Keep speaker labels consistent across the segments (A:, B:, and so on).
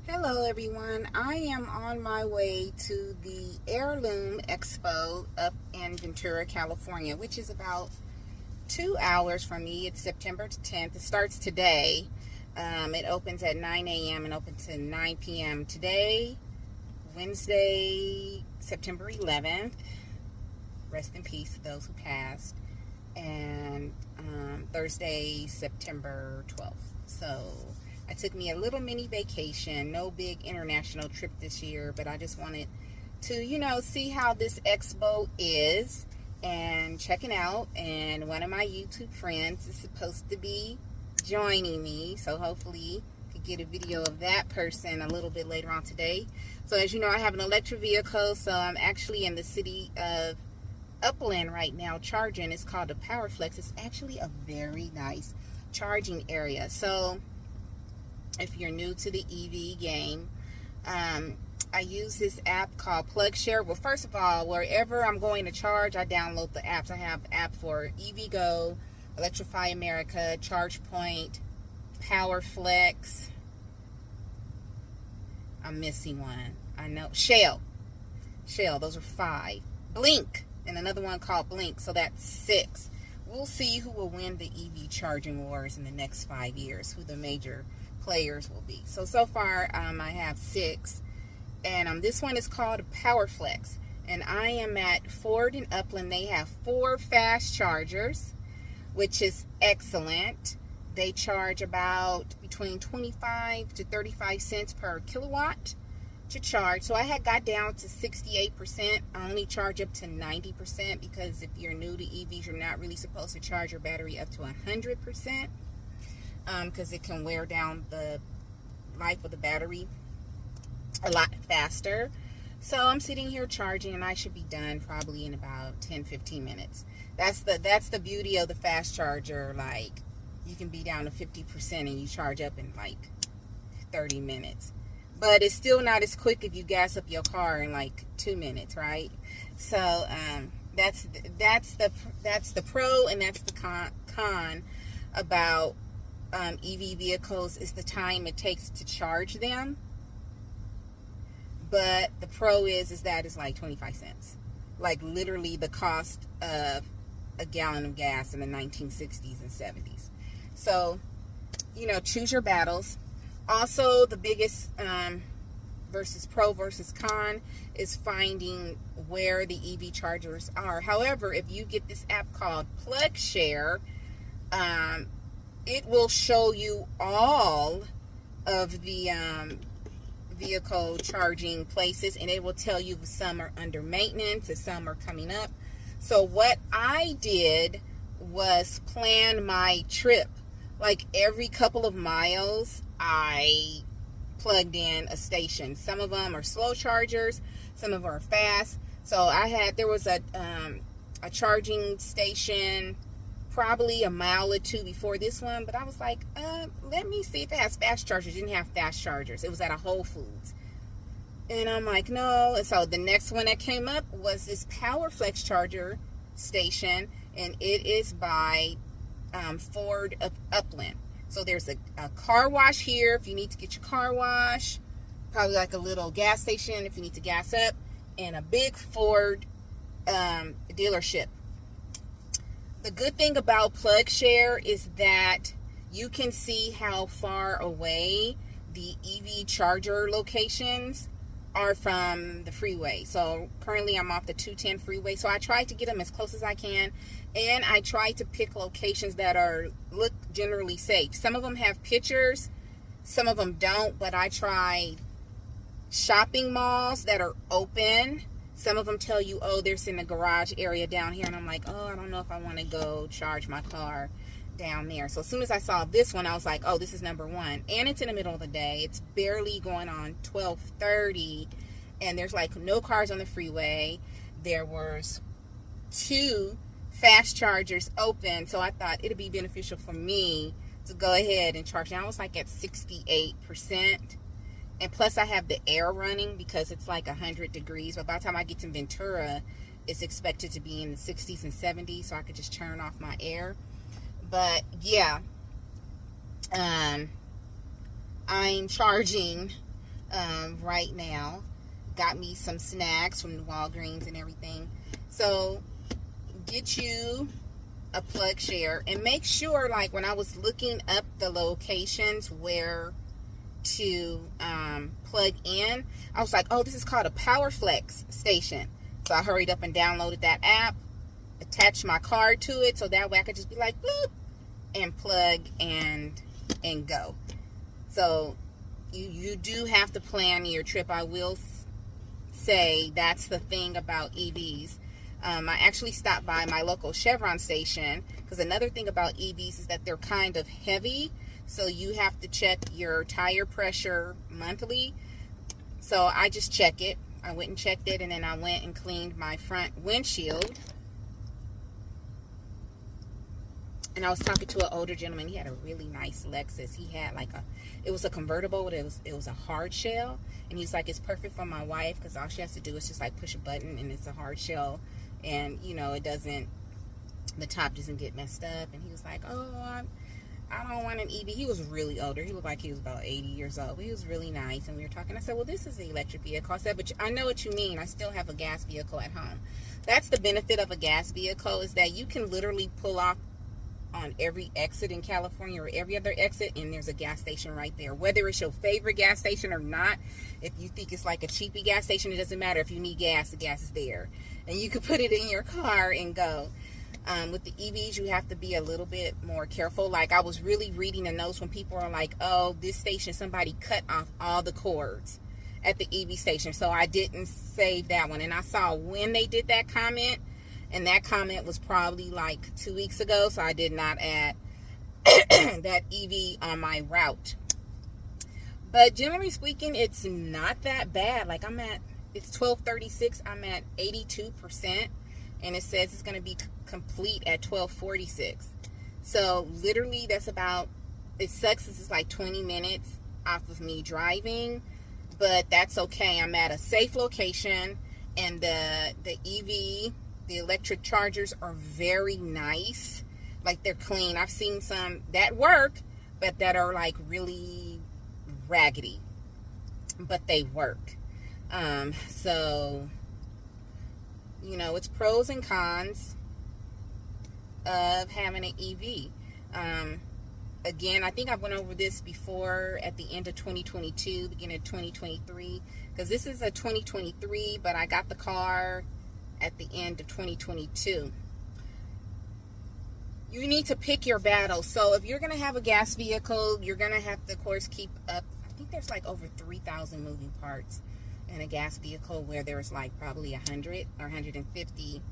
A: Hello everyone, I am on my way to the Heirloom Expo up in Ventura, California, which is about 2 hours from me. It's September 10th. It starts today. It opens at 9 a.m. and opens to 9 p.m. today, Wednesday, September 11th. Rest in peace to those who passed. And Thursday, September 12th. So I took me a little mini vacation, no big international trip this year, but I just wanted to, see how this expo is and checking out. And one of my YouTube friends is supposed to be joining me, so hopefully could get a video of that person a little bit later on today. So as you know, I have an electric vehicle, so I'm actually in the city of Upland right now charging. It's called the Power Flex. It's actually a very nice charging area. So if you're new to the EV game, I use this app called PlugShare. Well, first of all, wherever I'm going to charge, I download the apps. I have an app for EVgo, Electrify America, ChargePoint, Power Flex. I'm missing one. I know. Shell. Those are 5. Blink. And another one called Blink, so that's 6. We'll see who will win the EV charging wars in the next 5 years, who the major players will be. So far, I have 6. And this one is called Power Flex. And I am at Ford and Upland. They have 4 fast chargers, which is excellent. They charge about between 25 to 35 cents per kilowatt to charge. So I had got down to 68%. I only charge up to 90% because if you're new to EVs, you're not really supposed to charge your battery up to 100% because it can wear down the life of the battery a lot faster. So I'm sitting here charging and I should be done probably in about 10-15 minutes. That's the beauty of the fast charger. Like, you can be down to 50% and you charge up in like 30 minutes. But it's still not as quick if you gas up your car in like 2 minutes, right? So that's the pro and that's the con about EV vehicles is the time it takes to charge them. But the pro is that it's like 25 cents, like literally the cost of a gallon of gas in the 1960s and 70s. So, choose your battles. Also, the biggest versus pro versus con is finding where the EV chargers are. However, if you get this app called PlugShare, it will show you all of the vehicle charging places, and it will tell you if some are under maintenance and some are coming up. So what I did was plan my trip. Like every couple of miles, I plugged in a station. Some of them are slow chargers, some of them are fast. So there was a charging station probably a mile or 2 before this one, but I was like, let me see if it has fast chargers. It didn't have fast chargers. It was at a Whole Foods. And I'm like, no. And so the next one that came up was this Power Flex charger station, and it is by Ford of Upland. So there's a car wash here if you need to get your car wash, probably like a little gas station if you need to gas up, and a big Ford dealership. The good thing about PlugShare is that you can see how far away the EV charger locations are from the freeway. So currently I'm off the 210 freeway. So I try to get them as close as I can. And I try to pick locations that look generally safe. Some of them have pictures, some of them don't, but I tried shopping malls that are open. Some of them tell you, oh, there's in the garage area down here. And I'm like, oh, I don't know if I want to go charge my car down there. So as soon as I saw this one, I was like, oh, this is number 1. And it's in the middle of the day. It's barely going on 12:30. And there's like no cars on the freeway. There was 2 fast chargers open. So I thought it'd be beneficial for me to go ahead and charge. And I was like at 68%. And plus I have the air running because it's like 100 degrees. But by the time I get to Ventura, it's expected to be in the 60s and 70s. So I could just turn off my air. But yeah, I'm charging right now. Got me some snacks from Walgreens and everything. So get you a plug share, and make sure, like when I was looking up the locations where to plug in, I was like, oh, this is called a PowerFlex station. So I hurried up and downloaded that app, attached my card to it, so that way I could just be like, boop, and plug and go. So you do have to plan your trip. I will say that's the thing about EVs. I actually stopped by my local Chevron station, because another thing about EVs is that they're kind of heavy, so you have to check your tire pressure monthly. So I just check it. I went and checked it, and then I went and cleaned my front windshield. And I was talking to an older gentleman. He had a really nice Lexus. He had like it was a convertible, but it was a hard shell. And he's like, it's perfect for my wife, because all she has to do is just like push a button, and it's a hard shell. And, you know, the top doesn't get messed up. And he was like, oh, I don't want an EV. He was really older. He looked like he was about 80 years old. But he was really nice. And we were talking. I said, well, this is an electric vehicle. I said, but I know what you mean. I still have a gas vehicle at home. That's the benefit of a gas vehicle, is that you can literally pull off on every exit in California, or every other exit, and there's a gas station right there. Whether it's your favorite gas station or not, if you think it's like a cheapy gas station, it doesn't matter. If you need gas, the gas is there. And you can put it in your car and go. With the EVs, you have to be a little bit more careful. Like, I was really reading the notes when people are like, oh, this station, somebody cut off all the cords at the EV station. So I didn't save that one. And I saw when they did that comment, and that comment was probably like 2 weeks ago, so I did not add that EV on my route. But generally speaking, it's not that bad. Like, it's 12:36, I'm at 82%, and it says it's going to be complete at 12:46. So literally, that's about, it sucks, this is like 20 minutes off of me driving, but that's okay. I'm at a safe location, and the EV, the electric chargers are very nice. Like, they're clean. I've seen some that work, but that are like really raggedy, but they work. So, you know, it's pros and cons of having an EV. Again, I think I went over this before at the end of 2022, beginning of 2023, because this is a 2023, but I got the car at the end of 2022. You need to pick your battle. So if you're going to have a gas vehicle, you're going to have to, of course, keep up. I think there's like over 3,000 moving parts in a gas vehicle, where there's like probably 100 or 150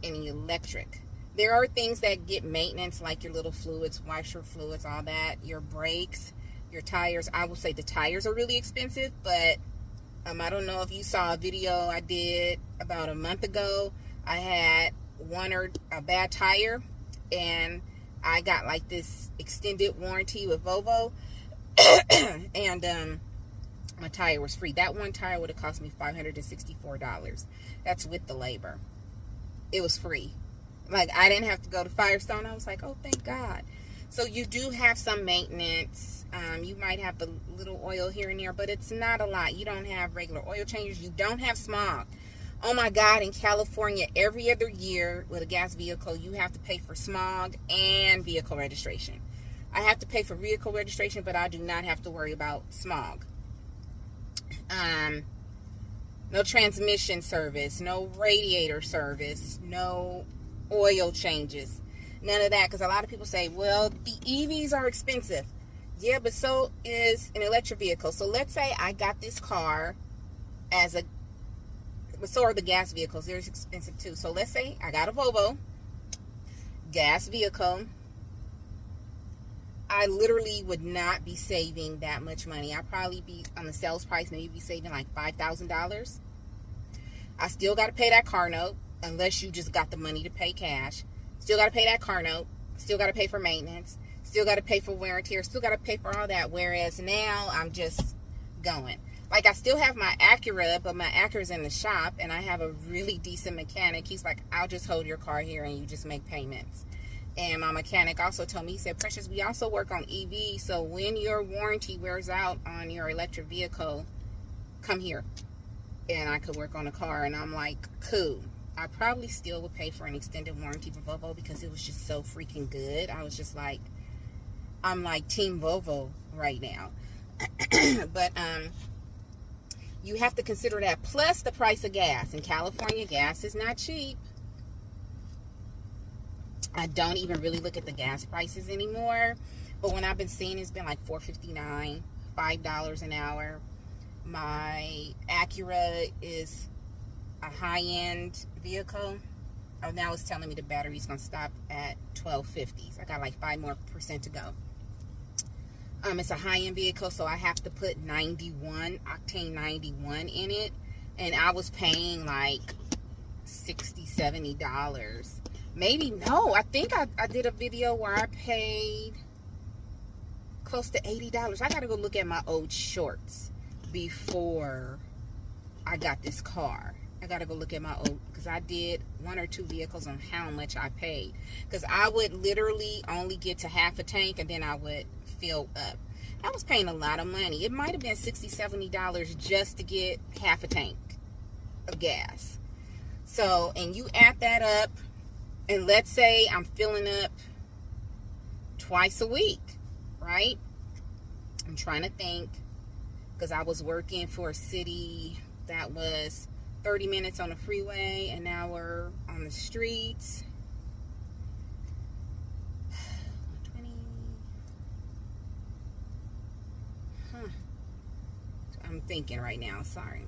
A: in the electric. There are things that get maintenance, like your little fluids, washer fluids, all that, your brakes, your tires. I will say the tires are really expensive, but I don't know if you saw a video I did about a month ago. I had a bad tire, and I got like this extended warranty with Volvo, and my tire was free. That one tire would have cost me $564. That's with the labor. It was free. Like, I didn't have to go to Firestone. I was like, oh, thank God. So you do have some maintenance. You might have the little oil here and there, but it's not a lot. You don't have regular oil changes. You don't have smog. Oh my God, in California, every other year with a gas vehicle, you have to pay for smog and vehicle registration. I have to pay for vehicle registration, but I do not have to worry about smog. No transmission service, no radiator service, no oil changes, none of that. Because a lot of people say, well, the EVs are expensive. Yeah, but so is an electric vehicle. So let's say I got this car but so are the gas vehicles. They're expensive too. So let's say I got a Volvo gas vehicle. I literally would not be saving that much money. I'd probably be on the sales price, maybe be saving like $5,000. I still got to pay that car note, unless you just got the money to pay cash. Still got to pay that car note. Still got to pay for maintenance. Still got to pay for wear and tear. Still got to pay for all that. Whereas now I'm just going. Like, I still have my Acura, but my Acura's in the shop, and I have a really decent mechanic. He's like, I'll just hold your car here and you just make payments. And my mechanic also told me, he said, Precious, we also work on EV, so when your warranty wears out on your electric vehicle, come here and I could work on a car. And I'm like, cool. I probably still would pay for an extended warranty for Volvo because it was just so freaking good. I was just like, I'm like Team Volvo right now. But you have to consider that, plus the price of gas. In California, gas is not cheap. I don't even really look at the gas prices anymore. But when I've been seeing, it's been like $4.59, $5 an hour. My Acura is a high-end vehicle. Oh, now it's telling me the battery's going to stop at 1250. So I got like 5% more to go. It's a high-end vehicle, so I have to put 91, octane 91 in it. And I was paying like $60, $70. Maybe, no, I think I did a video where I paid close to $80. I got to go look at my old shorts before I got this car. I got to go look at my old, because I did 1 or 2 vehicles on how much I paid. Because I would literally only get to half a tank and then I would fill up. I was paying a lot of money. It might have been $60, $70 just to get half a tank of gas. So, and you add that up, and let's say I'm filling up twice a week, right? I'm trying to think, because I was working for a city that was 30 minutes on the freeway, an hour on the streets. 20. I'm thinking right now, sorry.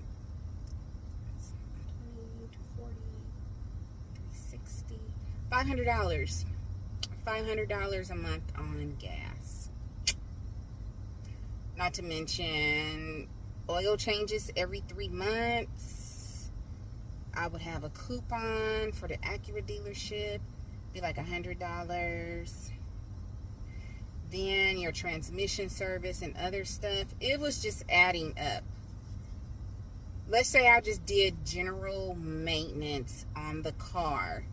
A: 20 to 40, 360, $500. $500 a month on gas. Not to mention oil changes every 3 months. I would have a coupon for the Acura dealership, be like $100. Then your transmission service and other stuff. It was just adding up. Let's say I just did general maintenance on the car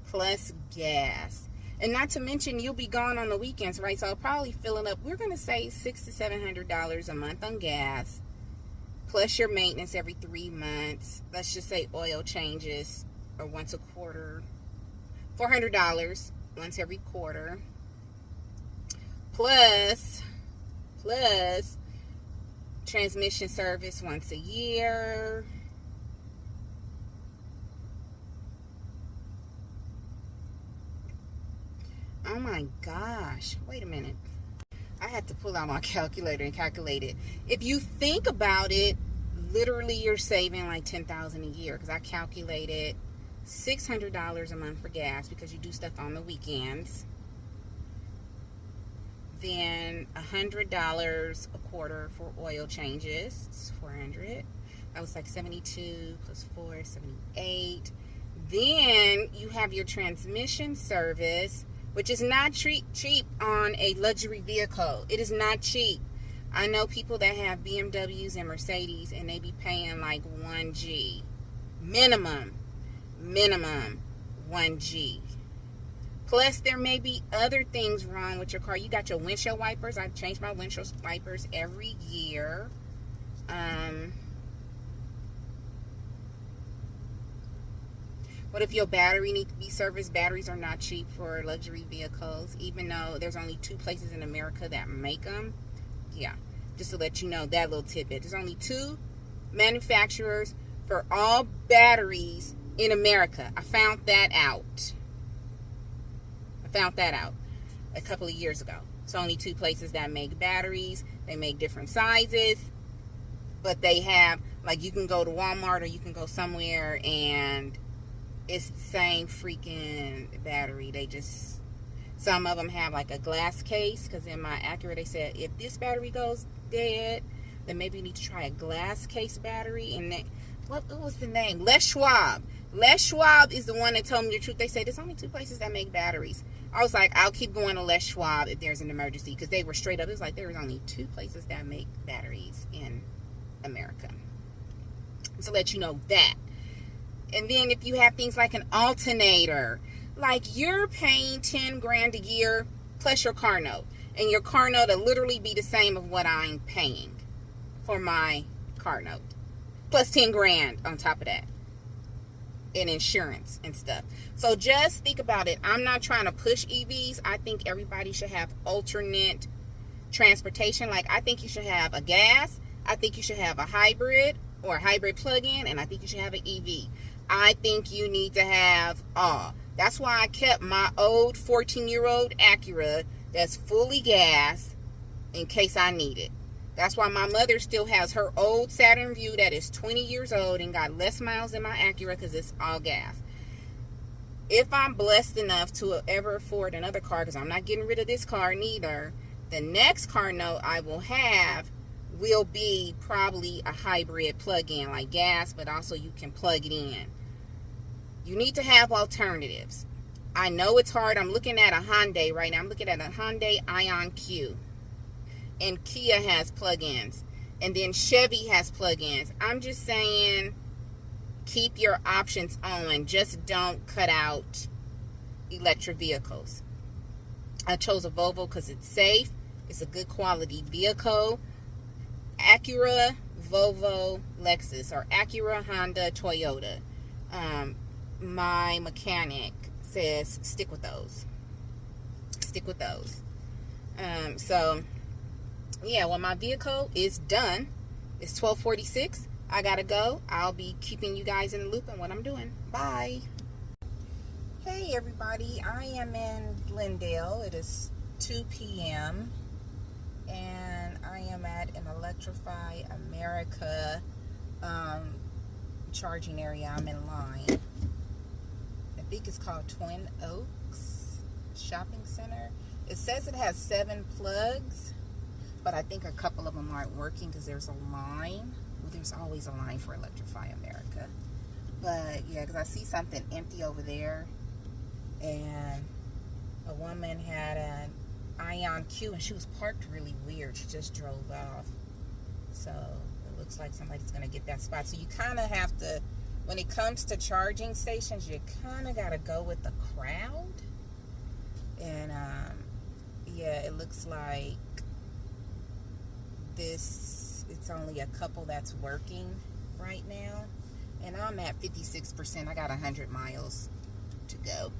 A: plus gas. And not to mention, you'll be gone on the weekends, right? So I'll probably fill it up. We're going to say $600 to $700 a month on gas, plus your maintenance every 3 months. Let's just say oil changes or once a quarter. $400 once every quarter. Plus transmission service once a year. Oh my gosh. Wait a minute. I had to pull out my calculator and calculate it. If you think about it, literally you're saving like $10,000 a year, because I calculated $600 a month for gas because you do stuff on the weekends. Then $100 a quarter for oil changes. It's $400. That was like 72 plus 4, 78. Then you have your transmission service, which is not cheap on a luxury vehicle. It is not cheap. I know people that have BMWs and Mercedes, and they be paying like 1G. Minimum 1G. Plus, there may be other things wrong with your car. You got your windshield wipers. I change my windshield wipers every year. What if your battery needs to be serviced? Batteries are not cheap for luxury vehicles, even though there's only 2 places in America that make them. Yeah, just to let you know that little tidbit. There's only 2 manufacturers for all batteries in America. I found that out a couple of years ago. It's only 2 places that make batteries. They make different sizes, but they have, like, you can go to Walmart or you can go somewhere and it's the same freaking battery. They just, some of them have like a glass case, because in my Acura they said if this battery goes dead, then maybe you need to try a glass case battery. And they, what was the name? Les Schwab is the one that told me the truth. They said there's only 2 places that make batteries. I was like, I'll keep going to Les Schwab if there's an emergency, because they were straight up. It was like there's only 2 places that make batteries in America. So let you know that. And then if you have things like an alternator, like you're paying 10 grand a year plus your car note, and your car note will literally be the same of what I'm paying for my car note. plus 10 grand on top of that in insurance and stuff. So just think about it. I'm not trying to push EVs. I think everybody should have alternate transportation. Like, I think you should have a gas, I think you should have a hybrid or a hybrid plug-in, and I think you should have an EV. I think you need to have all. That's why I kept my old 14-year-old Acura that's fully gas in case I need it. That's why my mother still has her old Saturn Vue that is 20 years old and got less miles than my Acura because it's all gas. If I'm blessed enough to ever afford another car, because I'm not getting rid of this car neither, the next car note I will have will be probably a hybrid plug-in, like gas, but also you can plug it in. You need to have alternatives. I know it's hard. I'm looking at a Hyundai right now. I'm looking at a Hyundai Ion Q. And Kia has plug-ins. And then Chevy has plug-ins. I'm just saying, keep your options on. Just don't cut out electric vehicles. I chose a Volvo because it's safe. It's a good quality vehicle. Acura, Volvo, Lexus, or Acura, Honda, Toyota. My mechanic says stick with those. Stick with those. So yeah, well, my vehicle is done. It's 12:46. I gotta go. I'll be keeping you guys in the loop on what I'm doing. Bye. Hey everybody, I am in Glendale. It is 2 p.m. and I am at an Electrify America charging area. I'm in line. I think it's called Twin Oaks Shopping Center. It says it has 7 plugs, but I think a couple of them aren't working because there's a line. Well, there's always a line for Electrify America. But yeah, because I see something empty over there. And a woman had an Ion Q and she was parked really weird. She just drove off. So it looks like somebody's going to get that spot. So you kind of have to, when it comes to charging stations, you kind of got to go with the crowd. And yeah, it looks like it's only a couple that's working right now. And I'm at 56%. I got 100 miles to go.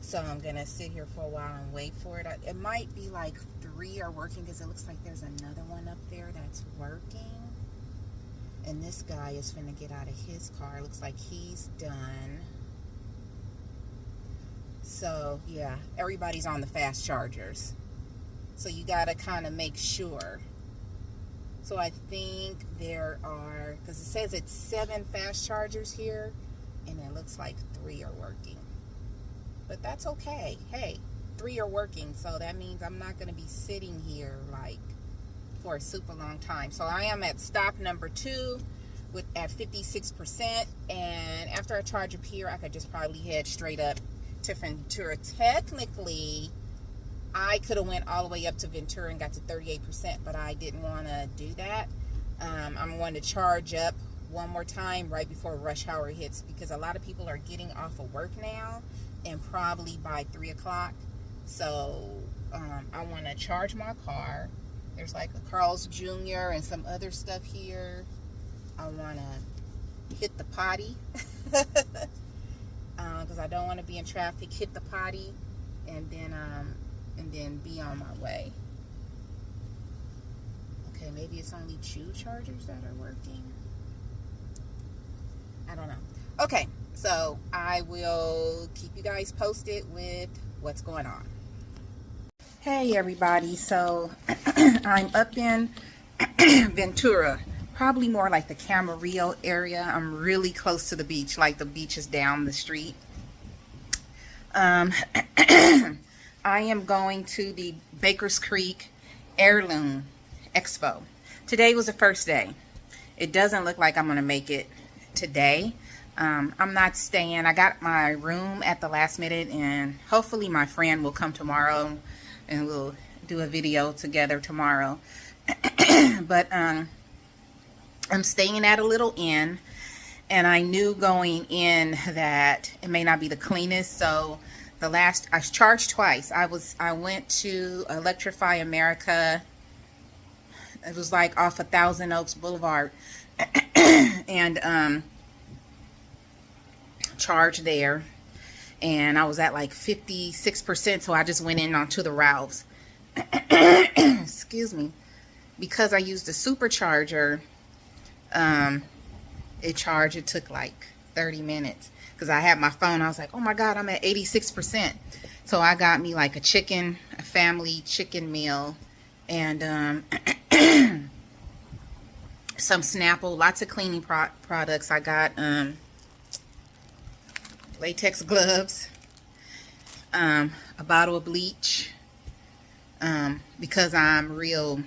A: So I'm going to sit here for a while and wait for it. It might be like 3 are working because it looks like there's another one up there that's working. And this guy is finna get out of his car. Looks like he's done. So yeah, everybody's on the fast chargers. So you got to kind of make sure. So I think there are, because it says it's 7 fast chargers here, and it looks like 3 are working. But that's okay. Hey, 3 are working, so that means I'm not going to be sitting here like for a super long time. So I am at stop number 2 at 56%, and after I charge up here, I could just probably head straight up to Ventura. Technically, I could have went all the way up to Ventura and got to 38%, but I didn't want to do that. I'm going to charge up one more time right before rush hour hits, because a lot of people are getting off of work now and probably by 3 o'clock. So I want to charge my car. There's like a Carl's Jr. and some other stuff here. I want to hit the potty because I don't want to be in traffic. Hit the potty and then be on my way. Okay, maybe it's only 2 chargers that are working. I don't know. Okay, so I will keep you guys posted with what's going on. Hey everybody, so I'm up in Ventura, probably more like the Camarillo area. I'm really close to the beach, like the beach is down the street. I am going to the Bakers Creek Heirloom Expo. Today was the first day. It doesn't look like I'm going to make it today. I'm not staying. I got my room at the last minute, and hopefully my friend will come tomorrow and we'll do a video together tomorrow. But I'm staying at a little inn, and I knew going in that it may not be the cleanest. So I charged twice. I went to Electrify America It was like off of Thousand Oaks Boulevard. And charged there. And I was at like 56%, so I just went in onto the Ralphs. Excuse me. Because I used the supercharger, it took like 30 minutes. Because I had my phone, I was like, oh my God, I'm at 86%. So I got me like a family chicken meal, and some Snapple, lots of cleaning products. I got latex gloves, a bottle of bleach, because I'm real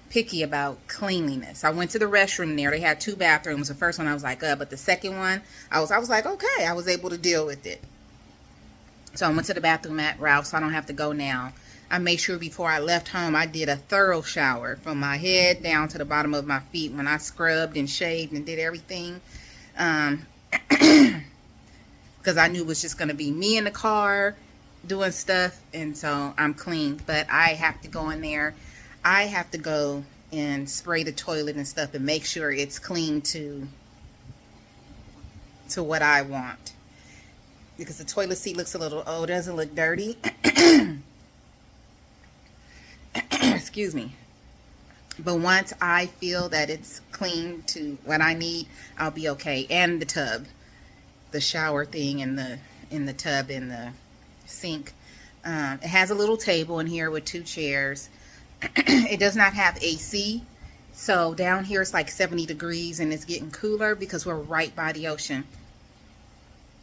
A: picky about cleanliness. I went to the restroom there. They had 2 bathrooms. The first one I was like, but the second one, I was like, okay, I was able to deal with it. So I went to the bathroom at Ralph's, so I don't have to go now. I made sure before I left home, I did a thorough shower from my head down to the bottom of my feet when I scrubbed and shaved and did everything. Because I knew it was just going to be me in the car doing stuff, and so I'm clean. But I have to go in there. I have to go and spray the toilet and stuff and make sure it's clean to what I want. Because the toilet seat looks a little old, doesn't look dirty. Excuse me. But once I feel that it's clean to what I need, I'll be okay. And the tub, the shower thing, and in the tub in the sink. It has a little table in here with 2 chairs. It does not have AC, so down here it's like 70 degrees and it's getting cooler because we're right by the ocean.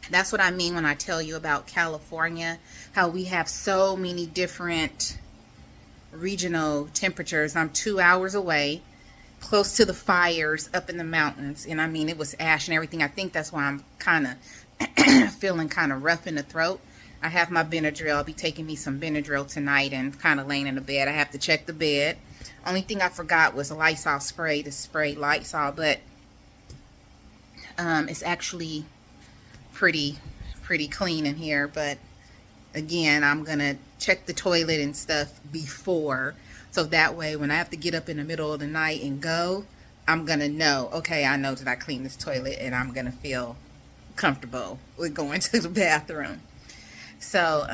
A: That's what I mean when I tell you about California, how we have so many different regional temperatures. I'm 2 hours away, close to the fires up in the mountains, and I mean, it was ash and everything. I think that's why I'm kind of feeling kind of rough in the throat. I have my Benadryl. I'll be taking me some Benadryl tonight and kind of laying in the bed. I have to check the bed. Only thing I forgot was a Lysol spray to spray Lysol, but it's actually pretty clean in here. But again, I'm gonna check the toilet and stuff before, so that way when I have to get up in the middle of the night and go, I'm gonna know, okay, I know that I cleaned this toilet, and I'm gonna feel comfortable with going to the bathroom. So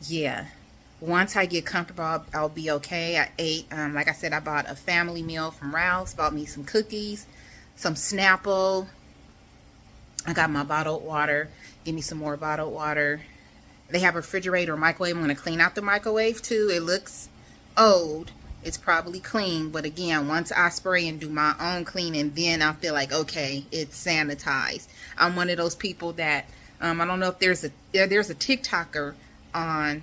A: yeah, once I get comfortable, I'll be okay. I ate, like I said, I bought a family meal from Ralph's, bought me some cookies, some Snapple. I got my bottled water. Give me some more bottled water. They have a refrigerator or microwave. I'm going to clean out the microwave too. It looks old. It's probably clean, but again, once I spray and do my own cleaning, then I feel like, okay, it's sanitized. I'm one of those people that I don't know if there's a TikToker on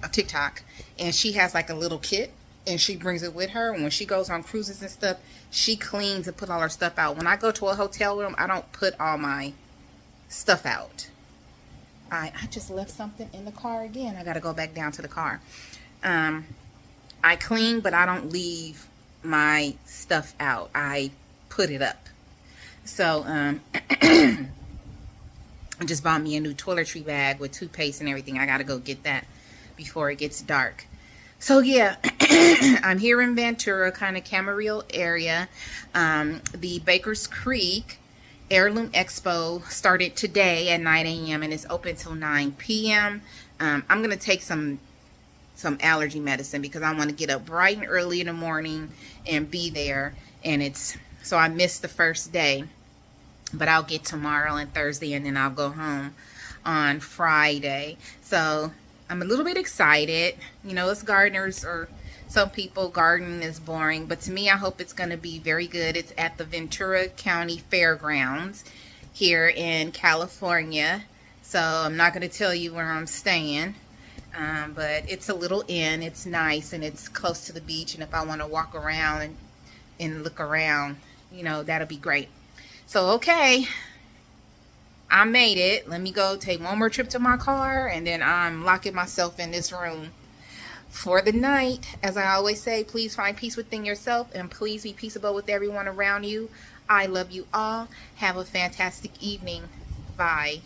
A: a TikTok, and she has like a little kit, and she brings it with her. And when she goes on cruises and stuff, she cleans and put all her stuff out. When I go to a hotel room, I don't put all my stuff out. I just left something in the car again. I got to go back down to the car. I clean, but I don't leave my stuff out. I put it up. So, I just bought me a new toiletry bag with toothpaste and everything. I got to go get that before it gets dark. So yeah, I'm here in Ventura, kind of Camarillo area. The Baker's Creek Heirloom Expo started today at 9 a.m. and it's open till 9 p.m. I'm going to take some allergy medicine because I want to get up bright and early in the morning and be there. And so I missed the first day. But I'll get tomorrow and Thursday, and then I'll go home on Friday. So I'm a little bit excited. You know, as gardeners, or some people, gardening is boring. But to me, I hope it's going to be very good. It's at the Ventura County Fairgrounds here in California. So I'm not going to tell you where I'm staying. But it's a little inn. It's nice, and it's close to the beach. And if I want to walk around and look around, you know, that'll be great. So, okay, I made it. Let me go take one more trip to my car, and then I'm locking myself in this room for the night. As I always say, please find peace within yourself, and please be peaceable with everyone around you. I love you all. Have a fantastic evening. Bye.